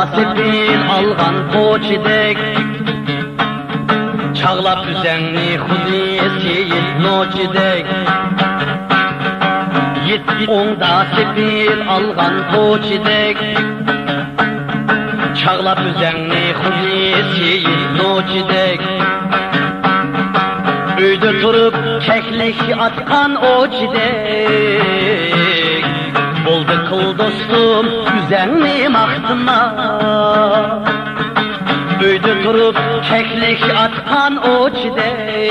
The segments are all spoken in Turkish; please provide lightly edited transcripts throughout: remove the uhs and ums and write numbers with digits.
sepil algan koçidek çağlap düzenli hudisiyiz noçidek Yit onda sepil algan koçidek çağlap düzenli hudisiyiz noçidek Uyda turup keklik atkan oçidek Boldu kıl dostum güzenli mahtıma Uyda turup keklik atkan oçidek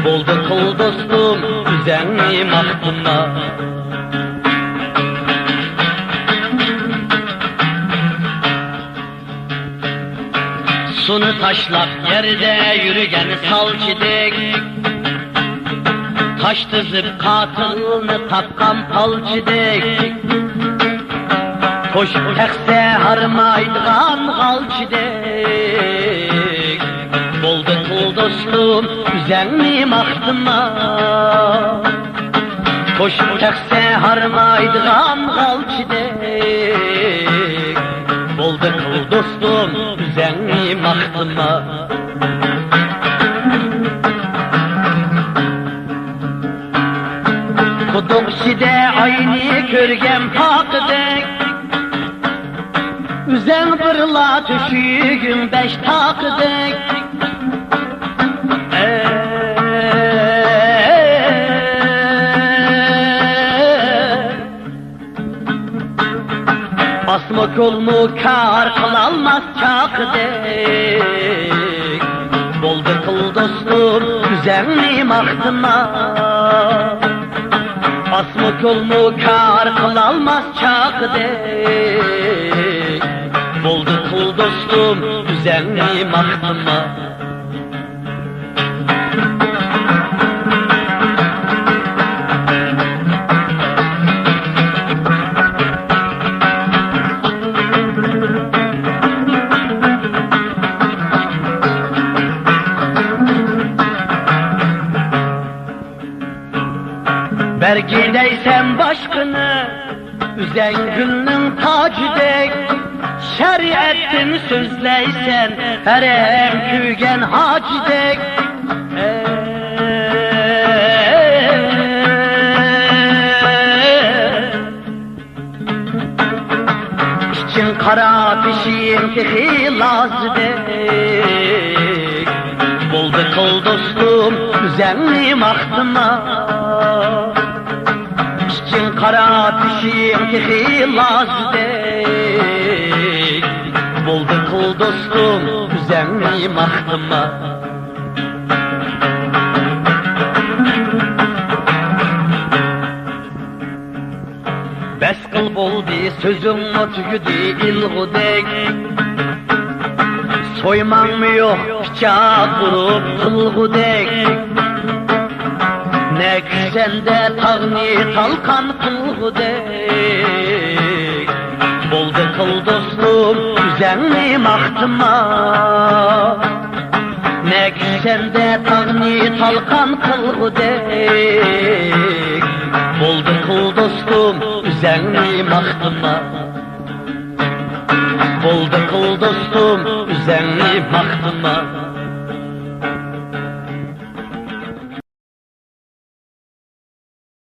Boldu kıl dostum güzenli mahtıma Sunu taşlap yerde yürügen salçidek Taş dizip katılını tapkan palçidek Koş tekse harmaydıgan galçidek Boldu kıl dostum güzenli mahtıma Koş tekse harmaydıgan galçidek Boldu kıl dostum güzenli mahtıma Kuduk şide ayni körgen pakdek Üzen bırla tüşügün beş takdek Asma kolmu kar kılalmaz çakdek Boldu kıl dostum güzenli mahtıma Asma kolmu kar kılalmaz çakdek Boldu kıl dostum güzenli mahtıma Bergideysen başkını üzen gülünün tacıdek Şeriattin sözleysen herem kügen hacıdek İçin kara pişin tehi lazıdek Boldu kıl dostum güzenli mahtıma İçin kara pişin tehi lazıdek Boldu kıl dostum güzenli mahtıma Bes kıl boldu sözüm tügüdü ilgudek Soyman mı yok bıçak vurup kılgudek Ne küsende tağni talkan kılgudek Boldu kıl dostum güzenli mahtıma Ne küsende tağni talkan kılgudek Boldu kıl dostum güzenli mahtıma Boldu kıl dostum güzenli mahtıma